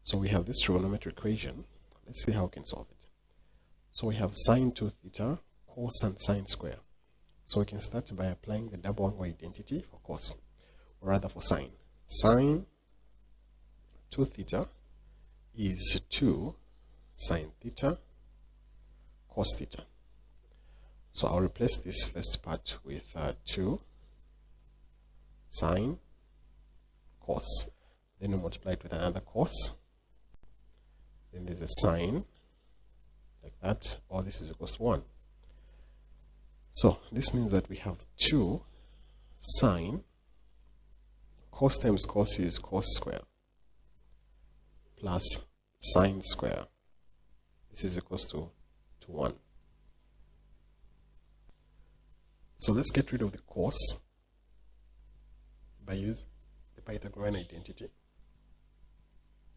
So we have this trigonometric equation. Let's see how we can solve it. So we have sine 2 theta, cos and sine square. So we can start by applying the double angle identity for cos, or rather for sine. Sine 2 theta is 2 sine theta cos theta. So I'll replace this first part with 2 sine cos. Then we multiply it with another cos. Then there's a sine, like that. All this is equals to 1. So this means that we have 2 sine. Cos times cos is cos square, plus sine square. This is equals to 1. So let's get rid of the cos by using the Pythagorean identity.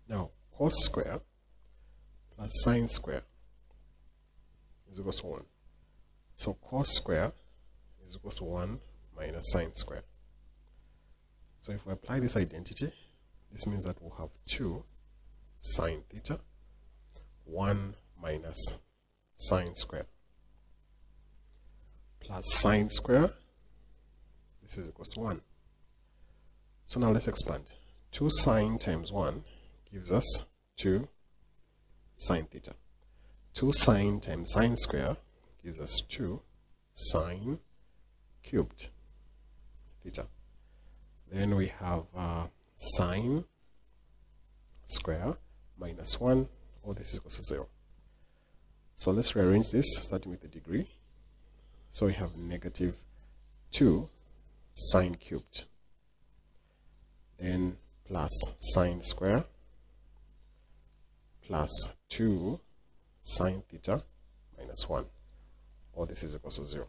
Now, cos square plus sine square is equals to 1. So cos square is equals to 1 minus sine square. So if we apply this identity, this means that we'll have 2 sine theta, 1 minus sine square, plus sine square, this is equals to 1. So now let's expand. 2 sine times 1 gives us 2 sine theta. 2 sine times sine square gives us 2 sine cubed theta. Then we have sine square minus 1, all this is equals to 0. So let's rearrange this starting with the degree. So we have negative 2 sine cubed, then plus sine square plus 2 sine theta minus 1. All this is equals to 0.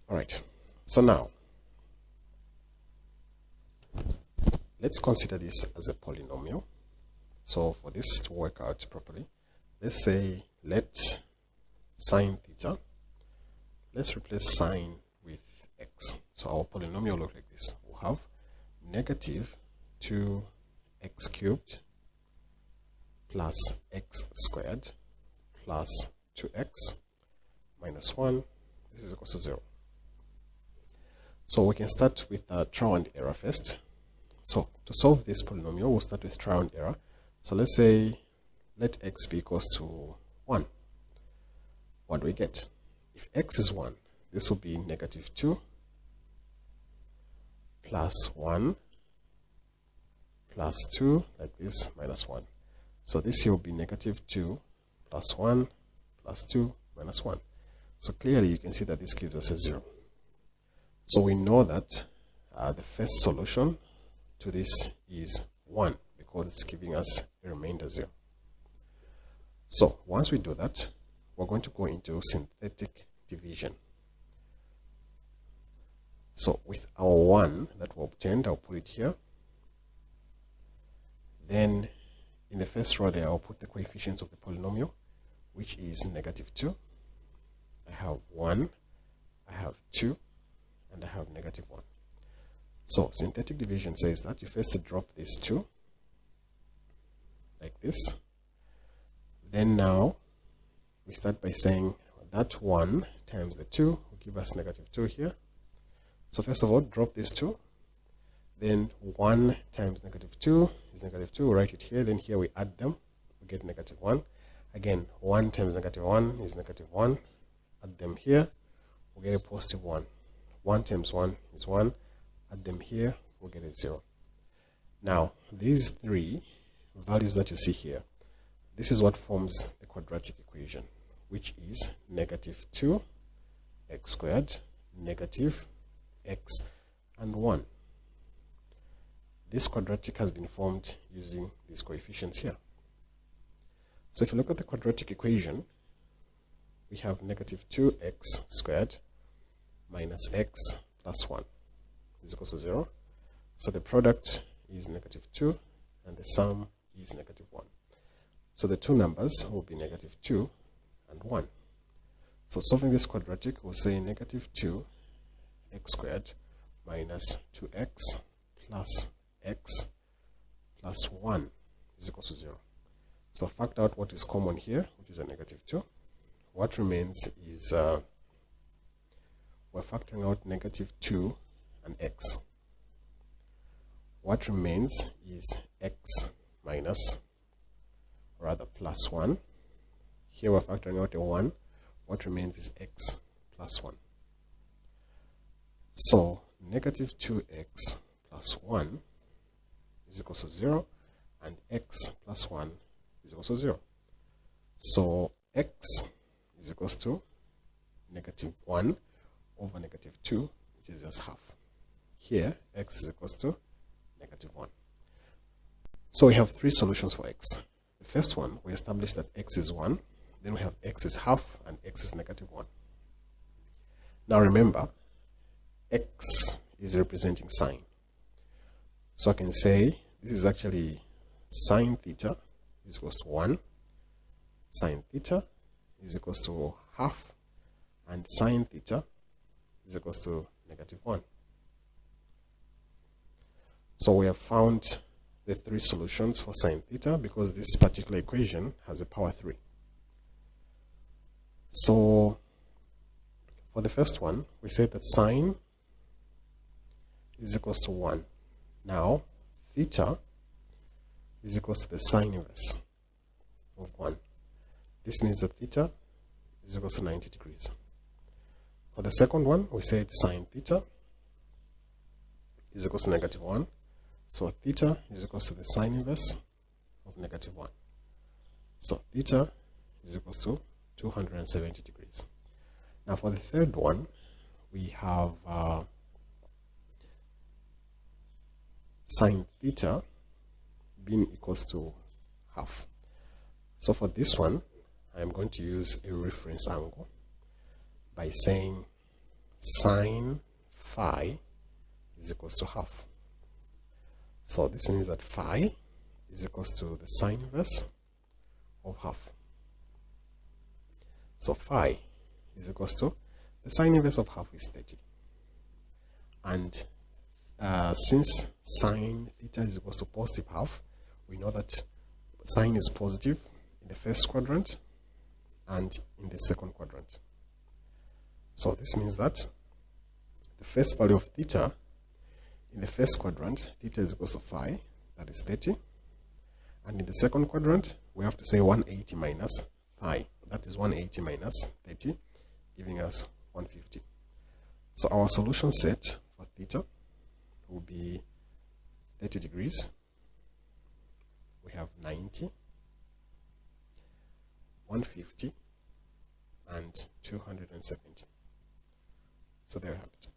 Alright, so now let's consider this as a polynomial. So for this to work out properly, let's say let sine theta, let's replace sine with x. So our polynomial will look like this. We'll have negative 2x cubed plus x squared plus 2x minus 1. This is equal to 0. So we can start with trial and error first. So to solve this polynomial, we'll start with trial and error. So let's say let x be equals to 1. What do we get? If x is 1, this will be negative 2 plus 1 plus 2, like this, minus 1. So this here will be negative 2 plus 1 plus 2 minus 1. So clearly you can see that this gives us a 0. So we know that the first solution to this is 1 because it's giving us a remainder 0. So once we do that, we're going to go into synthetic division. So with our 1 that we obtained, I'll put it here. Then in the first row there, I'll put the coefficients of the polynomial, which is negative 2. I have 1, I have 2, and I have negative 1. So synthetic division says that you first drop this 2, like this. Then now, we start by saying that 1 times the 2 will give us negative 2 here. So first of all, drop this 2. Then 1 times negative 2 is negative 2. We'll write it here. Then here we add them. We get negative 1. Again, 1 times negative 1 is negative 1. Add them here. We'll get a positive 1. 1 times 1 is 1. Add them here. We'll get a 0. Now, these three values that you see here, this is what forms the quadratic equation, which is negative 2 x squared, negative x, and 1. This quadratic has been formed using these coefficients here. So if you look at the quadratic equation, we have negative 2x squared minus x plus 1 is equal to 0. So the product is negative 2 and the sum is negative 1. So the two numbers will be negative 2 and 1. So solving this quadratic, we'll say negative 2 x squared minus 2x plus x plus 1 is equal to 0. So factor out what is common here, which is a negative 2. What remains is, we're factoring out negative 2 and x. What remains is x minus, or rather plus 1. Here we're factoring out a 1. What remains is x plus 1. So negative 2x plus 1 is equal to 0, and x plus 1 is equal to 0. So x is equal to negative 1 over negative 2, which is just half. Here, x is equal to negative 1. So we have three solutions for x. The first one, we established that x is 1. Then we have x is half and x is negative 1. Now remember, x is representing sine. So I can say this is actually sine theta is equal to 1. Sine theta is equal to half. And sine theta is equal to negative 1. So we have found the three solutions for sine theta because this particular equation has a power 3. So for the first one, we say that sine is equal to 1. Now, theta is equal to the sine inverse of 1. This means that theta is equal to 90 degrees. For the second one, we said sine theta is equal to negative 1. So theta is equal to the sine inverse of negative 1. So theta is equal to 270 degrees. Now for the third one, we have sine theta being equals to half. So for this one, I am going to use a reference angle by saying sine phi is equals to half. So this means that phi is equals to the sine inverse of half. So phi is equals to the sine inverse of half is 30. And since sine theta is equals to positive half, we know that sine is positive in the first quadrant and in the second quadrant. So this means that the first value of theta in the first quadrant, theta is equals to phi, that is 30. And in the second quadrant, we have to say 180 minus phi. That is 180 minus 30, giving us 150. So our solution set for theta will be 30 degrees. We have 90, 150, and 270. So there we have it.